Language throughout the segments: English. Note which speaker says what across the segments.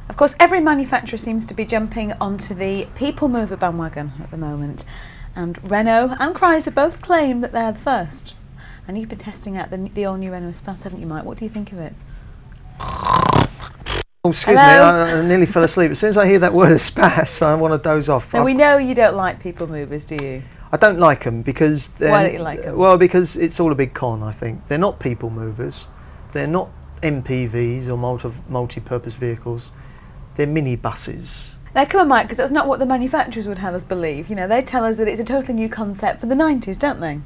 Speaker 1: Of course, every manufacturer seems to be jumping onto the people mover bandwagon at the moment, and Renault and Chrysler both claim that they're the first. And you've been testing out the all-new Renault Espace, haven't you, Mike? What do you think of it?
Speaker 2: Oh, excuse me, I nearly fell asleep. As soon as I hear that word Espace, I want to doze off.
Speaker 1: Now, we know you don't like people movers, do you?
Speaker 2: I don't like them because...
Speaker 1: Why don't you like them?
Speaker 2: Well, because it's all a big con, I think. They're not people movers. They're not MPVs or multi-purpose vehicles. They're minibuses.
Speaker 1: Now, come on, Mike, because that's not what the manufacturers would have us believe. You know, they tell us that it's a totally new concept for the 90s, don't they?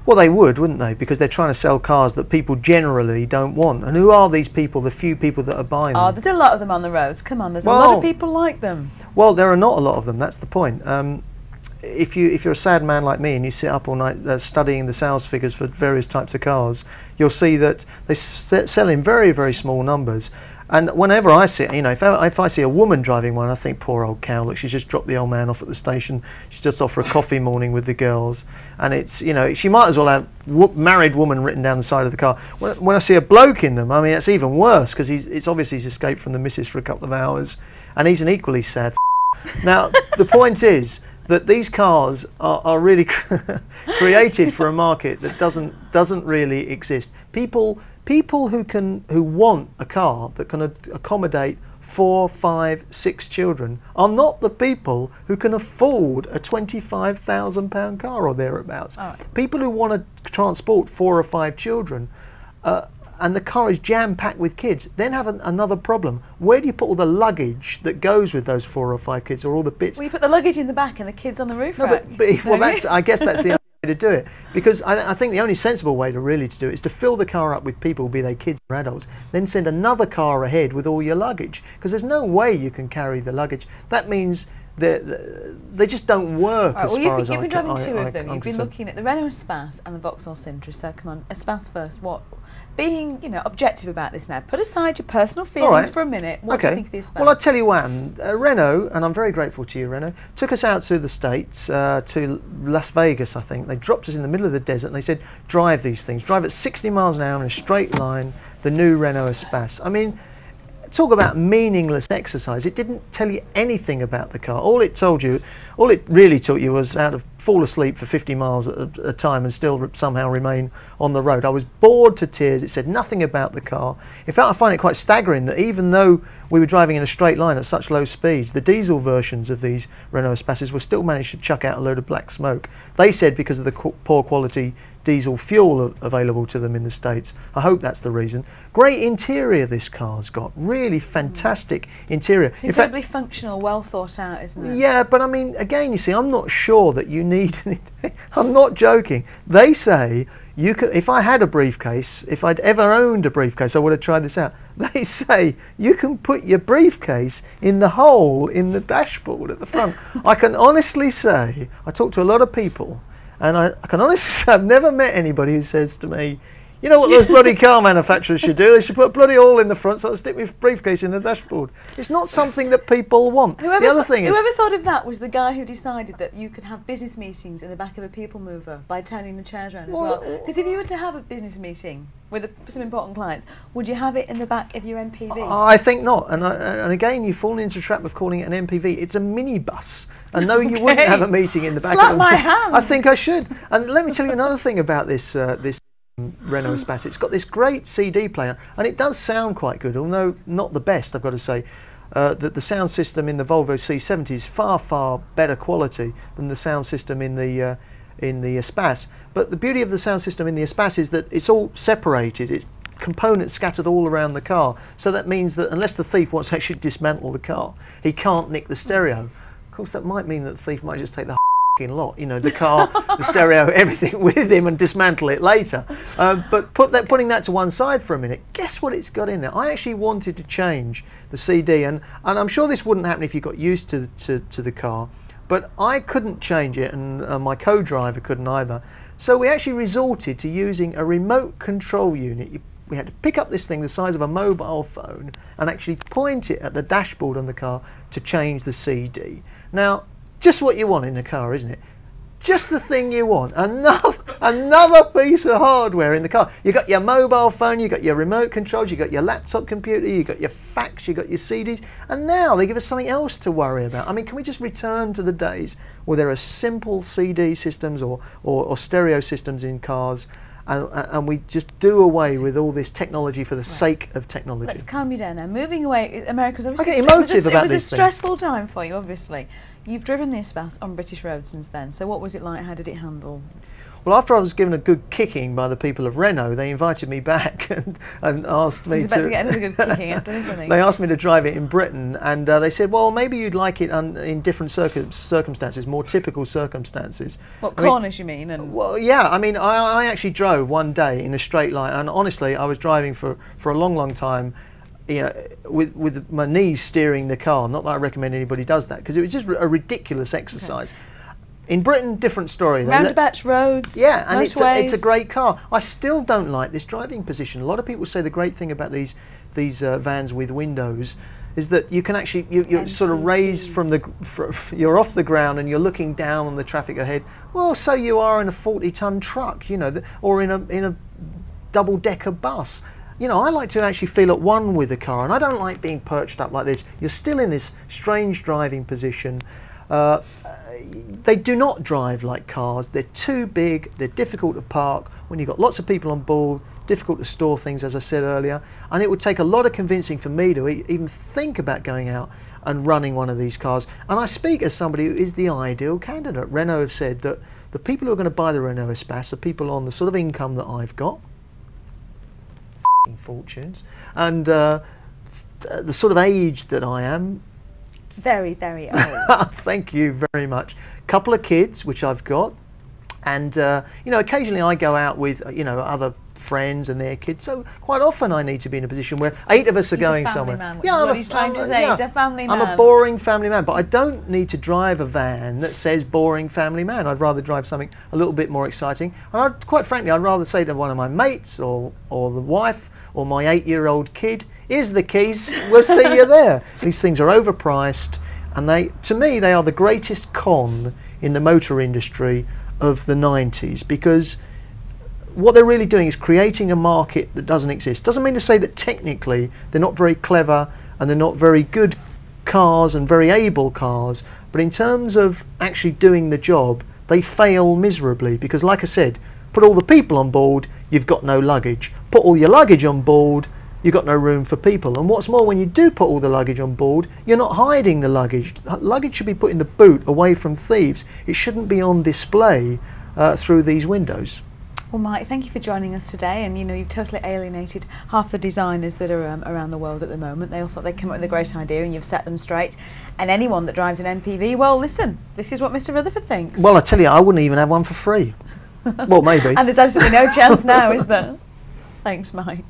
Speaker 2: Well, they would, wouldn't they? Because they're trying to sell cars that people generally don't want. And who are these people, the few people that are buying them?
Speaker 1: Oh, there's a lot of them on the roads. Come on, there's a lot of people like them.
Speaker 2: Well, there are not a lot of them, that's the point. If you're a sad man like me and you sit up all night studying the sales figures for various types of cars, you'll see that they sell in very, very small numbers. And whenever I see, you know, if I see a woman driving one, I think, poor old cow, look, she's just dropped the old man off at the station. She's just off for a coffee morning with the girls. And it's, you know, she might as well have married woman written down the side of the car. When I see a bloke in them, I mean, it's even worse, because it's obviously he's escaped from the missus for a couple of hours, and he's an equally sad Now, the point is that these cars are really created for a market that doesn't really exist. People who want a car that can accommodate 4, 5, 6 children are not the people who can afford a £25,000 car or thereabouts. Right. People who want to transport 4 or 5 children and the car is jam-packed with kids, then have another problem. Where do you put all the luggage that goes with those 4 or 5 kids, or all the bits?
Speaker 1: Well, you put the luggage in the back and the kids on the roof rack.
Speaker 2: Well, I guess that's the only way to do it. Because I think the only sensible way to do it is to fill the car up with people, be they kids or adults, then send another car ahead with all your luggage. Because there's no way you can carry the luggage. That means they just don't work.
Speaker 1: Right,
Speaker 2: as far as
Speaker 1: you've been driving two of them.
Speaker 2: I'm
Speaker 1: You've been looking at the Renault Espace and the Vauxhall Sintra. So come on, Espace first. Being, you know, objective about this now, put aside your personal feelings for a minute. What do you think of the Espace?
Speaker 2: Well, I'll tell you what, Renault, and I'm very grateful to you, Renault, took us out to the States, to Las Vegas, I think. They dropped us in the middle of the desert and they said, drive these things. Drive at 60 miles an hour in a straight line, the new Renault Espace. I mean, talk about meaningless exercise. It didn't tell you anything about the car. All it really taught you was how to fall asleep for 50 miles at a time and still somehow remain on the road. I was bored to tears. It said nothing about the car. In fact, I find it quite staggering that even though we were driving in a straight line at such low speeds, the diesel versions of these Renault Espaces were still managed to chuck out a load of black smoke. They said because of the poor quality diesel fuel available to them in the States. I hope that's the reason. Great interior this car's got. Really fantastic interior.
Speaker 1: It's incredibly functional, well thought out, isn't it?
Speaker 2: Yeah, but I mean, again, you see, I'm not sure that you need I'm not joking. They say you could, if I had a briefcase, if I'd ever owned a briefcase, I would have tried this out. They say you can put your briefcase in the hole in the dashboard at the front. I can honestly say, I talk to a lot of people, and I can honestly say I've never met anybody who says to me, you know what those bloody car manufacturers should do? They should put a bloody hole in the front so I stick my briefcase in the dashboard. It's not something that people want.
Speaker 1: Whoever thought of that was the guy who decided that you could have business meetings in the back of a people mover by turning the chairs around as well. Because if you were to have a business meeting with some important clients, would you have it in the back of your MPV?
Speaker 2: I think not. And again, you've fallen into the trap of calling it an MPV. It's a minibus. And no, you wouldn't have a meeting in the back.
Speaker 1: Slap my hand.
Speaker 2: I think I should. And let me tell you another thing about this Renault Espace. It's got this great CD player, and it does sound quite good, although not the best, I've got to say. The sound system in the Volvo C70 is far better quality than the sound system in the Espace. But the beauty of the sound system in the Espace is that it's all separated. It's components scattered all around the car. So that means that unless the thief wants to actually dismantle the car, he can't nick the stereo. Of course, that might mean that the thief might just take the lot, you know, the car, the stereo, everything with him and dismantle it later. But putting that to one side for a minute, guess what it's got in there? I actually wanted to change the CD, and I'm sure this wouldn't happen if you got used to the car, but I couldn't change it, and my co-driver couldn't either. So we actually resorted to using a remote control unit. We had to pick up this thing the size of a mobile phone and actually point it at the dashboard on the car to change the CD. Now, just what you want in a car, isn't it? Just the thing you want. Another piece of hardware in the car. You got your mobile phone, you got your remote controls, you got your laptop computer, you got your fax, you got your CDs, and now they give us something else to worry about. I mean, can we just return to the days where there are simple CD systems or stereo systems in cars, and we just do away with all this technology for the sake of technology?
Speaker 1: Let's calm you down now. Moving away, America's obviously
Speaker 2: I get emotive about
Speaker 1: it was
Speaker 2: these
Speaker 1: a stressful time for you, obviously. You've driven the Espace on British roads since then, so what was it like? How did it handle?
Speaker 2: Well, after I was given a good kicking by the people of Renault, they invited me back and asked me
Speaker 1: He's about to get another good kicking after this, isn't he?
Speaker 2: They asked me to drive it in Britain, and they said, well, maybe you'd like it in different circumstances, more typical circumstances.
Speaker 1: What, Cornish, you mean? And
Speaker 2: well, yeah, I mean, I actually drove one day in a straight line, and honestly, I was driving for a long, long time, you know, with my knees steering the car. Not that I recommend anybody does that, because it was just a ridiculous exercise. Okay. In Britain, different story.
Speaker 1: Roundabouts, roads,
Speaker 2: yeah, and it's a great car. I still don't like this driving position. A lot of people say the great thing about these vans with windows is that you can actually you're sort of raised from you're off the ground and you're looking down on the traffic ahead. Well, so you are in a 40-ton truck, you know, or in a double-decker bus. You know, I like to actually feel at one with the car, and I don't like being perched up like this. You're still in this strange driving position. They do not drive like cars. They're too big, they're difficult to park. When you've got lots of people on board, difficult to store things, as I said earlier. And it would take a lot of convincing for me to even think about going out and running one of these cars. And I speak as somebody who is the ideal candidate. Renault have said that the people who are going to buy the Renault Espace are people on the sort of income that I've got, fortunes, and the sort of age that I am.
Speaker 1: Very, very old.
Speaker 2: Thank you very much. Couple of kids, which I've got, and you know, occasionally I go out with other friends and their kids. So quite often I need to be in a position where 8 of us are going somewhere.
Speaker 1: Man, yeah, he's trying to say. He's a family man.
Speaker 2: I'm a boring family man, but I don't need to drive a van that says boring family man. I'd rather drive something a little bit more exciting. And quite frankly, I'd rather say to one of my mates or the wife or my 8-year-old kid, here's the keys, we'll see you there. These things are overpriced, and to me they are the greatest con in the motor industry of the 90s, because what they're really doing is creating a market that doesn't exist. Doesn't mean to say that technically they're not very clever and they're not very good cars and very able cars, but in terms of actually doing the job, they fail miserably, because like I said, put all the people on board, you've got no luggage. Put all your luggage on board, you've got no room for people. And what's more, when you do put all the luggage on board, you're not hiding the luggage. Luggage should be put in the boot away from thieves. It shouldn't be on display through these windows.
Speaker 1: Well, Mike, thank you for joining us today. And you know, you've totally alienated half the designers that are around the world at the moment. They all thought they'd come up with a great idea, and you've set them straight. And anyone that drives an MPV, well, listen, this is what Mr. Rutherford thinks.
Speaker 2: Well, I tell you, I wouldn't even have one for free. Well, maybe.
Speaker 1: And there's absolutely no chance now, is there? Thanks, Mike.